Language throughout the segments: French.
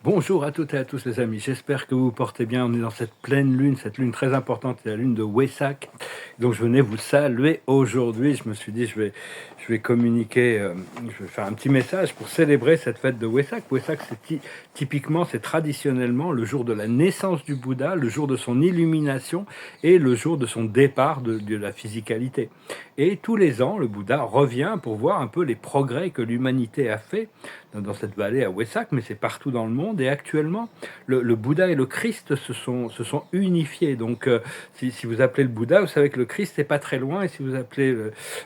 Bonjour à toutes et à tous les amis, j'espère que vous vous portez bien. On est dans cette pleine lune, cette lune très importante, c'est la lune de Wessak. Donc je venais vous saluer aujourd'hui. Je me suis dit je vais communiquer, je vais faire un petit message pour célébrer cette fête de Wessak. Wessak, typiquement, c'est traditionnellement le jour de la naissance du Bouddha, le jour de son illumination et le jour de son départ de la physicalité. Et tous les ans, le Bouddha revient pour voir un peu les progrès que l'humanité a fait dans cette vallée à Wessak, mais c'est partout dans le monde. Et actuellement, le Bouddha et le Christ se sont unifiés. Donc, si vous appelez le Bouddha, vous savez que le Christ n'est pas très loin. Et si vous appelez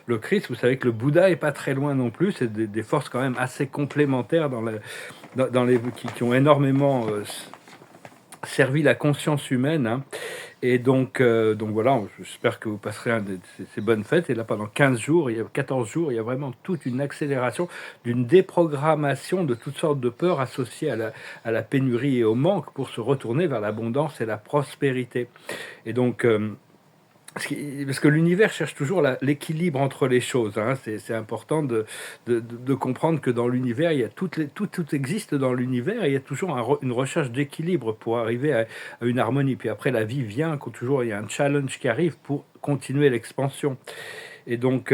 le Christ, vous savez que le Bouddha n'est pas très loin non plus. C'est des forces quand même assez complémentaires qui ont énormément servi la conscience humaine, hein. Et donc voilà, j'espère que vous passerez ces bonnes fêtes. Et là, pendant 15 jours, 14 jours, il y a vraiment toute une accélération d'une déprogrammation de toutes sortes de peurs associées à la pénurie et au manque pour se retourner vers l'abondance et la prospérité. Et donc, parce que l'univers cherche toujours l'équilibre entre les choses, hein. C'est important de comprendre que dans l'univers, il y a tout existe dans l'univers et il y a toujours une recherche d'équilibre pour arriver à une harmonie. Puis après, la vie vient quand toujours il y a un challenge qui arrive pour continuer l'expansion. Et donc,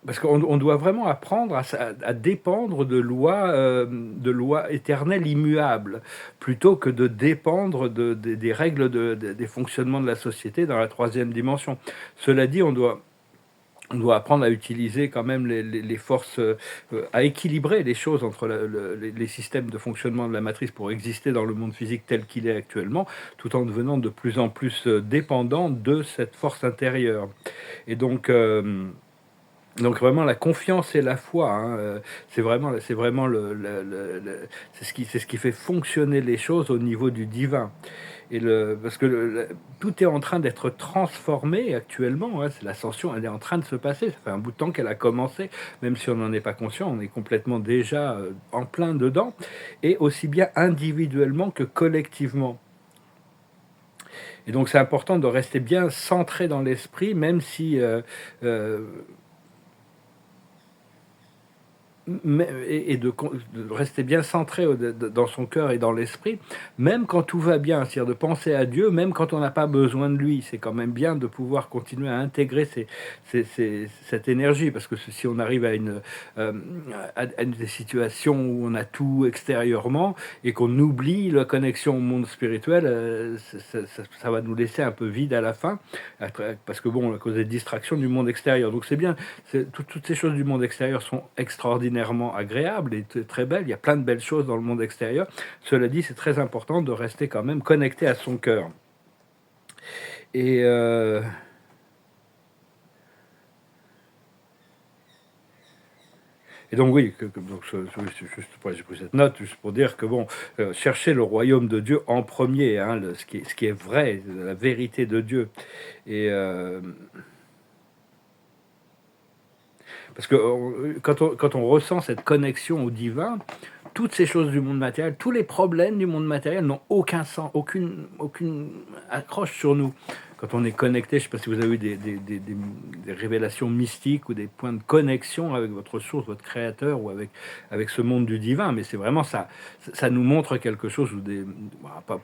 parce qu'on doit vraiment apprendre à dépendre de lois éternelles immuables, plutôt que de dépendre des règles des fonctionnements de la société dans la troisième dimension. Cela dit, on doit apprendre à utiliser quand même les forces, à équilibrer les choses entre les systèmes de fonctionnement de la matrice pour exister dans le monde physique tel qu'il est actuellement, tout en devenant de plus en plus dépendant de cette force intérieure. Et donc vraiment la confiance et la foi, hein, c'est vraiment c'est ce qui fait fonctionner les choses au niveau du divin. Parce que tout est en train d'être transformé actuellement, hein. C'est l'ascension, elle est en train de se passer. Ça fait un bout de temps qu'elle a commencé, même si on n'en est pas conscient, on est complètement déjà en plein dedans, et aussi bien individuellement que collectivement. Et donc c'est important de rester bien centré dans l'esprit, même si de rester bien centré dans son cœur et dans l'esprit, même quand tout va bien, c'est-à-dire de penser à Dieu, même quand on n'a pas besoin de lui. C'est quand même bien de pouvoir continuer à intégrer cette énergie, parce que si on arrive euh, à des situations où on a tout extérieurement et qu'on oublie la connexion au monde spirituel, ça va nous laisser un peu vide à la fin, parce que bon, à cause des distractions du monde extérieur. Donc c'est bien, toutes ces choses du monde extérieur sont extraordinairement agréables et très belles. Il y a plein de belles choses dans le monde extérieur. Cela dit, c'est très important de rester quand même connecté à son cœur. Et donc oui, juste j'ai pris cette note juste pour dire que bon, chercher le royaume de Dieu en premier, hein, ce qui est vrai, la vérité de Dieu. Et parce que quand on ressent cette connexion au divin, toutes ces choses du monde matériel, tous les problèmes du monde matériel n'ont aucun sens, aucune accroche sur nous. Quand on est connecté, je ne sais pas si vous avez eu des révélations mystiques ou des points de connexion avec votre source, votre créateur ou avec ce monde du divin, mais c'est vraiment ça. Ça nous montre quelque chose,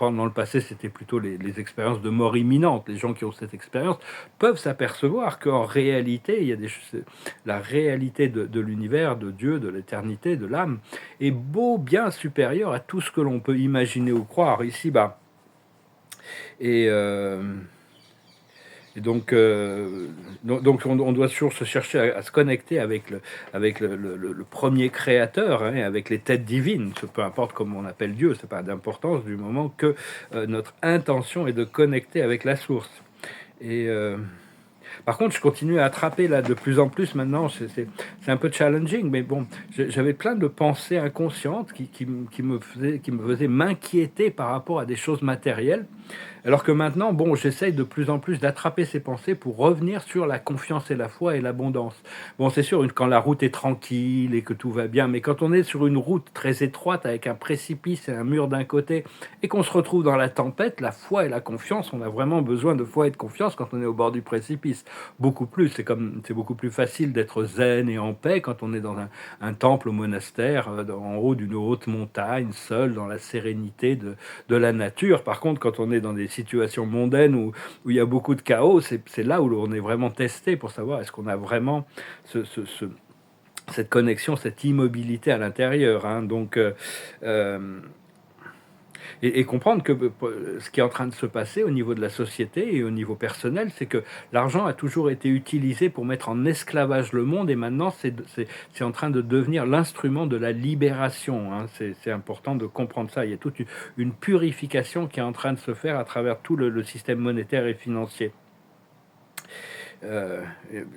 dans le passé, c'était plutôt les expériences de mort imminente. Les gens qui ont cette expérience peuvent s'apercevoir qu'en réalité, il y a la réalité de l'univers, de Dieu, de l'éternité, de l'âme, est bien supérieur à tout ce que l'on peut imaginer ou croire ici-bas. Et donc on doit toujours se chercher à se connecter avec le premier créateur, hein, avec les têtes divines, peu importe comment on appelle Dieu, c'est pas d'importance du moment que notre intention est de connecter avec la source. Et par contre, je continue à attraper là de plus en plus maintenant. C'est un peu challenging, mais bon, j'avais plein de pensées inconscientes qui me faisaient m'inquiéter par rapport à des choses matérielles. Alors que maintenant, bon, j'essaye de plus en plus d'attraper ces pensées pour revenir sur la confiance et la foi et l'abondance. Bon, c'est sûr, quand la route est tranquille et que tout va bien, mais quand on est sur une route très étroite avec un précipice et un mur d'un côté et qu'on se retrouve dans la tempête, la foi et la confiance, on a vraiment besoin de foi et de confiance quand on est au bord du précipice. Beaucoup plus, c'est beaucoup plus facile d'être zen et en paix quand on est dans un temple au monastère, en haut d'une haute montagne, seul, dans la sérénité de la nature. Par contre, quand on est dans des situations mondaines où il y a beaucoup de chaos, c'est là où on est vraiment testé pour savoir est-ce qu'on a vraiment cette connexion, cette immobilité à l'intérieur. Hein. Donc, euh, et comprendre que ce qui est en train de se passer au niveau de la société et au niveau personnel, c'est que l'argent a toujours été utilisé pour mettre en esclavage le monde et maintenant c'est en train de devenir l'instrument de la libération. Hein. C'est important de comprendre ça. Il y a toute une purification qui est en train de se faire à travers tout le système monétaire et financier. Euh,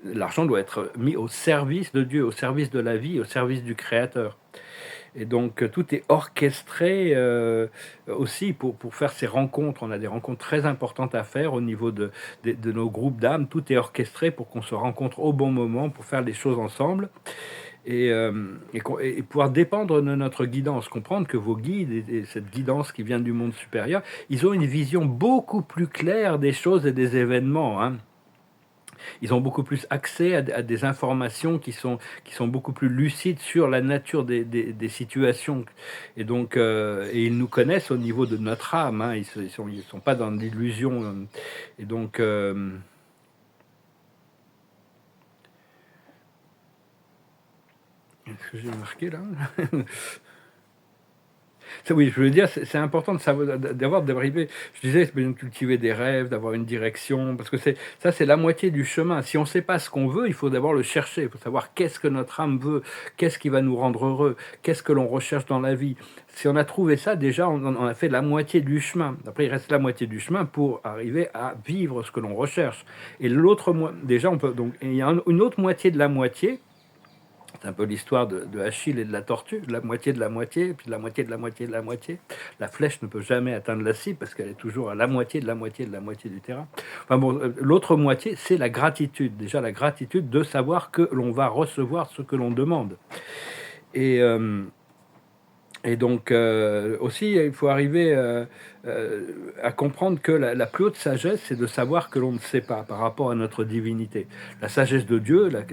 L'argent doit être mis au service de Dieu, au service de la vie, au service du Créateur. Et donc, tout est orchestré aussi pour faire ces rencontres. On a des rencontres très importantes à faire au niveau de nos groupes d'âmes. Tout est orchestré pour qu'on se rencontre au bon moment, pour faire les choses ensemble et pouvoir dépendre de notre guidance. Comprendre que vos guides et cette guidance qui vient du monde supérieur, ils ont une vision beaucoup plus claire des choses et des événements. Hein. Ils ont beaucoup plus accès à des informations qui sont beaucoup plus lucides sur la nature des situations. Et donc, et ils nous connaissent au niveau de notre âme. Hein. Ils sont pas dans l'illusion. Et donc, est-ce que j'ai marqué là? Oui, je veux dire, c'est important de savoir, d'arriver. Je disais, c'est bien de cultiver des rêves, d'avoir une direction, parce que c'est la moitié du chemin. Si on ne sait pas ce qu'on veut, il faut d'abord le chercher. Il faut savoir qu'est-ce que notre âme veut, qu'est-ce qui va nous rendre heureux, qu'est-ce que l'on recherche dans la vie. Si on a trouvé ça, déjà, on a fait la moitié du chemin. Après, il reste la moitié du chemin pour arriver à vivre ce que l'on recherche. Et l'autre déjà, on peut donc, il y a une autre moitié de la moitié. C'est un peu l'histoire de Achille et de la tortue, la moitié de la moitié, puis de la moitié de la moitié de la moitié. La flèche ne peut jamais atteindre la cible parce qu'elle est toujours à la moitié de la moitié de la moitié du terrain. Enfin bon, l'autre moitié, c'est la gratitude. Déjà, la gratitude de savoir que l'on va recevoir ce que l'on demande. Et, et donc, aussi, il faut arriver à comprendre que la plus haute sagesse, c'est de savoir que l'on ne sait pas par rapport à notre divinité. La sagesse de Dieu, la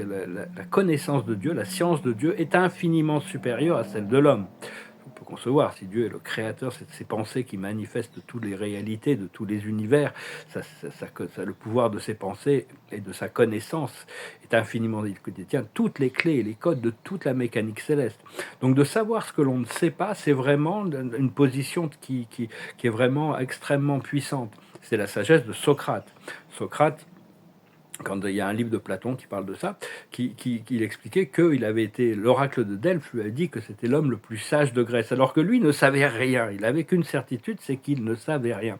connaissance de Dieu, la science de Dieu est infiniment supérieure à celle de l'homme. On peut concevoir, si Dieu est le créateur, c'est ses pensées qui manifestent toutes les réalités de tous les univers, le pouvoir de ses pensées et de sa connaissance est infiniment, il détient toutes les clés et les codes de toute la mécanique céleste. Donc de savoir ce que l'on ne sait pas, c'est vraiment une position qui est vraiment extrêmement puissante. C'est la sagesse de Socrate. Socrate, quand il y a un livre de Platon qui parle de ça, qu'il expliquait qu'il avait été, l'oracle de Delphes lui a dit que c'était l'homme le plus sage de Grèce, alors que lui ne savait rien. Il avait qu'une certitude, c'est qu'il ne savait rien.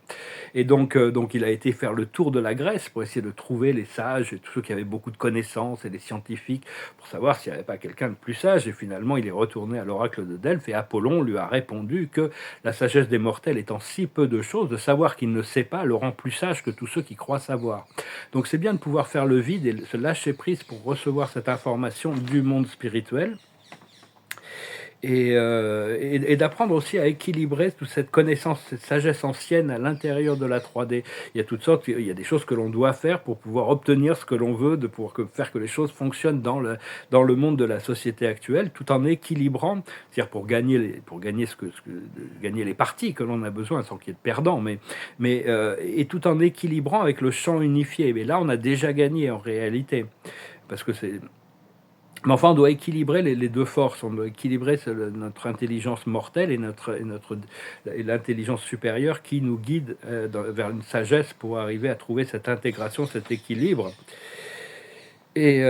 Et donc il a été faire le tour de la Grèce pour essayer de trouver les sages et tous ceux qui avaient beaucoup de connaissances et les scientifiques pour savoir s'il n'y avait pas quelqu'un de plus sage. Et finalement, il est retourné à l'oracle de Delphes et Apollon lui a répondu que la sagesse des mortels étant si peu de choses, de savoir qu'il ne sait pas le rend plus sage que tous ceux qui croient savoir. Donc c'est bien de pouvoir faire le vide et se lâcher prise pour recevoir cette information du monde spirituel et d'apprendre aussi à équilibrer toute cette connaissance, cette sagesse ancienne à l'intérieur de la 3D. Il y a toutes sortes, il y a des choses que l'on doit faire pour pouvoir obtenir ce que l'on veut, pour faire que les choses fonctionnent dans le monde de la société actuelle, tout en équilibrant, c'est-à-dire pour gagner gagner les parties que l'on a besoin sans qu'il y ait de perdants, et tout en équilibrant avec le champ unifié. Mais là, on a déjà gagné en réalité, parce que c'est. Mais enfin, on doit équilibrer les deux forces. On doit équilibrer notre intelligence mortelle et l'intelligence supérieure qui nous guide vers une sagesse pour arriver à trouver cette intégration, cet équilibre. Et,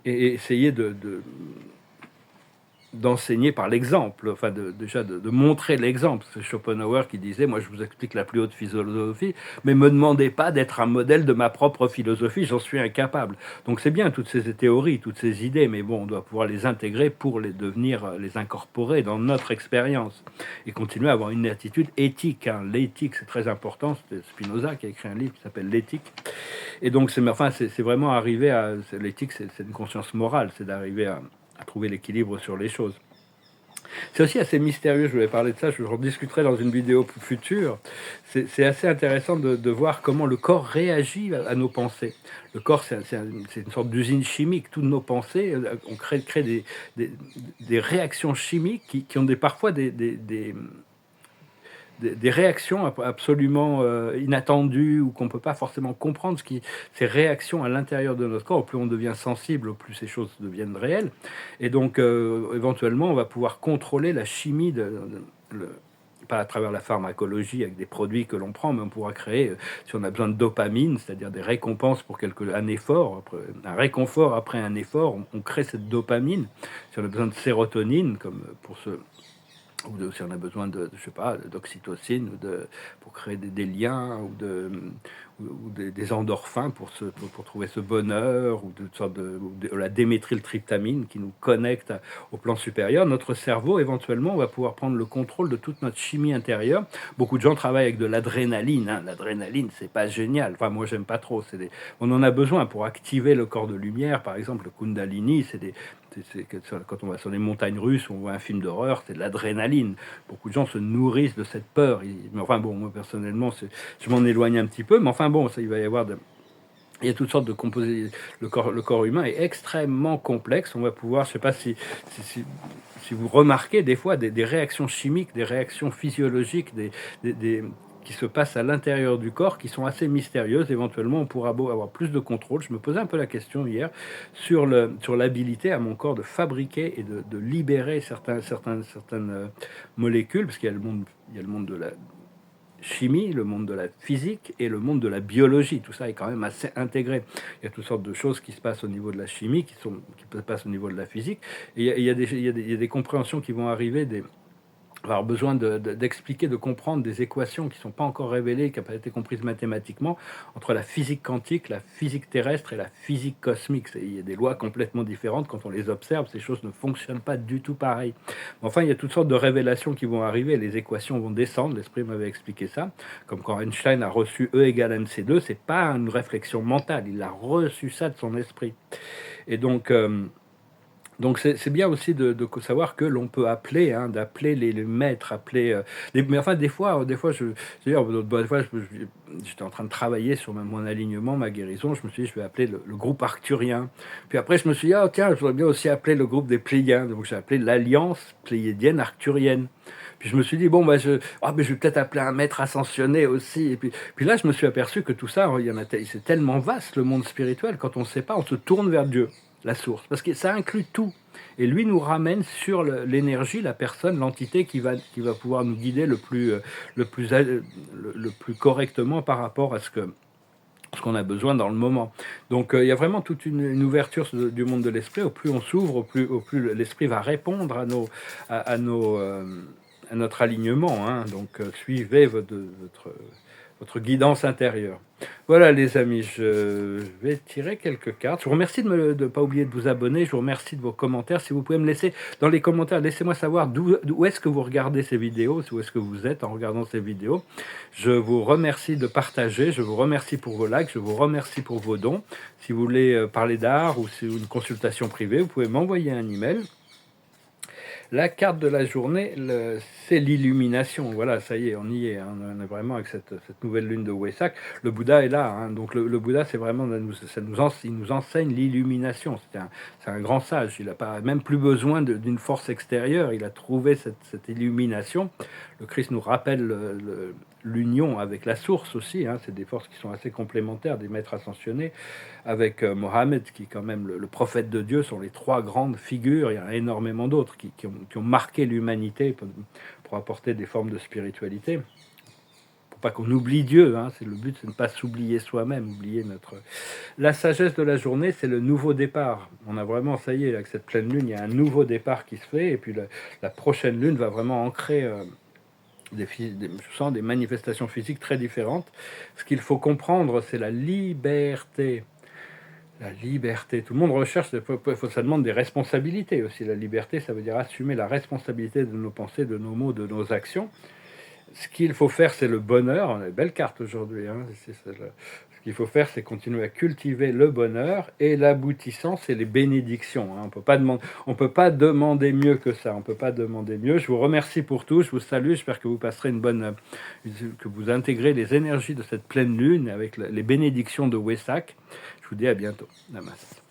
et essayer d'enseigner par l'exemple, enfin déjà de montrer l'exemple. C'est Schopenhauer qui disait, moi je vous explique la plus haute philosophie, mais me demandez pas d'être un modèle de ma propre philosophie, j'en suis incapable. Donc c'est bien toutes ces théories, toutes ces idées, mais bon, on doit pouvoir les intégrer pour les devenir, les incorporer dans notre expérience et continuer à avoir une attitude éthique. Hein. L'éthique, c'est très important. C'est Spinoza qui a écrit un livre qui s'appelle L'éthique. Et donc c'est vraiment arriver à l'éthique, c'est une conscience morale, c'est d'arriver à trouver l'équilibre sur les choses. C'est aussi assez mystérieux, je voulais parler de ça, je en discuterai dans une vidéo future. C'est assez intéressant de voir comment le corps réagit à nos pensées. Le corps, c'est une sorte d'usine chimique. Toutes nos pensées, on crée des réactions chimiques qui ont parfois des réactions absolument inattendues ou qu'on ne peut pas forcément comprendre. Ces réactions à l'intérieur de notre corps, au plus on devient sensible, au plus ces choses deviennent réelles. Et donc, éventuellement, on va pouvoir contrôler la chimie pas à travers la pharmacologie avec des produits que l'on prend, mais on pourra créer, si on a besoin de dopamine, c'est-à-dire des récompenses pour un effort, un réconfort après un effort, on crée cette dopamine. Si on a besoin de sérotonine, comme pour si on a besoin je sais pas, d'oxytocine pour créer des liens ou des endorphins pour trouver ce bonheur ou de la déméthyltryptamine qui nous connecte au plan supérieur. Notre cerveau, éventuellement, va pouvoir prendre le contrôle de toute notre chimie intérieure. Beaucoup de gens travaillent avec de l'adrénaline. Hein. L'adrénaline, c'est pas génial. Enfin, moi, j'aime pas trop. On en a besoin pour activer le corps de lumière. Par exemple, le Kundalini, quand on va sur les montagnes russes, on voit un film d'horreur, c'est de l'adrénaline. Beaucoup de gens se nourrissent de cette peur. Mais enfin bon, moi personnellement, je m'en éloigne un petit peu, mais enfin bon, il va y avoir il y a toutes sortes de composés. Le corps humain est extrêmement complexe. On va pouvoir, je sais pas si vous remarquez des fois des réactions chimiques, des réactions physiologiques, qui se passent à l'intérieur du corps, qui sont assez mystérieuses. Éventuellement, on pourra avoir plus de contrôle. Je me posais un peu la question hier sur l'habilité à mon corps de fabriquer et de libérer certaines molécules, parce qu'il y a le monde de la chimie, le monde de la physique et le monde de la biologie. Tout ça est quand même assez intégré. Il y a toutes sortes de choses qui se passent au niveau de la chimie, qui se passent au niveau de la physique. Et il y a des compréhensions qui vont arriver, avoir besoin d'expliquer, de comprendre des équations qui ne sont pas encore révélées, qui n'ont pas été comprises mathématiquement, entre la physique quantique, la physique terrestre et la physique cosmique. Il y a des lois complètement différentes. Quand on les observe, ces choses ne fonctionnent pas du tout pareil. Enfin, il y a toutes sortes de révélations qui vont arriver. Les équations vont descendre. L'esprit m'avait expliqué ça. Comme quand Einstein a reçu E égale mc2, c'est pas une réflexion mentale. Il a reçu ça de son esprit. Et donc c'est bien aussi de savoir que l'on peut appeler, d'appeler les maîtres, mais enfin des fois j'étais en train de travailler sur mon alignement, ma guérison. Je me suis dit, je vais appeler le groupe arcturien. Puis après je me suis dit, tiens, je voudrais bien aussi appeler le groupe des Pléiadiens. Donc j'ai appelé l'Alliance Pléiadienne Arcturienne. Puis je me suis dit, bon, je vais peut-être appeler un maître ascensionné aussi. Et puis là, je me suis aperçu que tout ça, c'est tellement vaste, le monde spirituel. Quand on ne sait pas, on se tourne vers Dieu, la source, parce que ça inclut tout. Et lui nous ramène sur l'énergie, la personne, l'entité qui va pouvoir nous guider le plus correctement par rapport à ce qu'on a besoin dans le moment. Donc il y a vraiment toute une ouverture du monde de l'esprit. Au plus on s'ouvre, au plus l'esprit va répondre à notre alignement. Hein. Donc suivez votre guidance intérieure. Voilà les amis, je vais tirer quelques cartes. Je vous remercie de ne pas oublier de vous abonner. Je vous remercie de vos commentaires. Si vous pouvez me laisser dans les commentaires, laissez-moi savoir d'où est-ce que vous regardez ces vidéos, où est-ce que vous êtes en regardant ces vidéos. Je vous remercie de partager. Je vous remercie pour vos likes. Je vous remercie pour vos dons. Si vous voulez parler d'art ou si une consultation privée, vous pouvez m'envoyer un email. La carte de la journée, c'est l'illumination. Voilà, ça y est, on y est. Hein. On est vraiment avec cette nouvelle lune de Wesak. Le Bouddha est là. Hein. Donc le Bouddha, c'est vraiment, il nous enseigne l'illumination. C'est un grand sage. Il n'a pas même plus besoin d'une force extérieure. Il a trouvé cette illumination. Le Christ nous rappelle l'union avec la source aussi. Hein. C'est des forces qui sont assez complémentaires des maîtres ascensionnés. Avec Mohammed, qui est quand même le prophète de Dieu, sont les trois grandes figures. Il y en a énormément d'autres qui ont marqué l'humanité pour apporter des formes de spiritualité, pour pas qu'on oublie Dieu, hein, c'est le but, c'est de ne pas s'oublier soi-même, oublier notre... La sagesse de la journée, c'est le nouveau départ. On a vraiment, ça y est, avec cette pleine lune, il y a un nouveau départ qui se fait, et puis la prochaine lune va vraiment ancrer je sens des manifestations physiques très différentes. Ce qu'il faut comprendre, c'est la liberté. La liberté. Tout le monde recherche, ça demande des responsabilités aussi. La liberté, ça veut dire assumer la responsabilité de nos pensées, de nos mots, de nos actions. Ce qu'il faut faire, c'est le bonheur. On a une belle carte aujourd'hui. Hein. Ce qu'il faut faire, c'est continuer à cultiver le bonheur. Et l'aboutissant, c'est les bénédictions. Hein. On peut pas demander mieux que ça. On peut pas demander mieux. Je vous remercie pour tout. Je vous salue. J'espère que vous passerez que vous intégrez les énergies de cette pleine lune avec les bénédictions de Wesak. Je vous dis à bientôt. Namaste.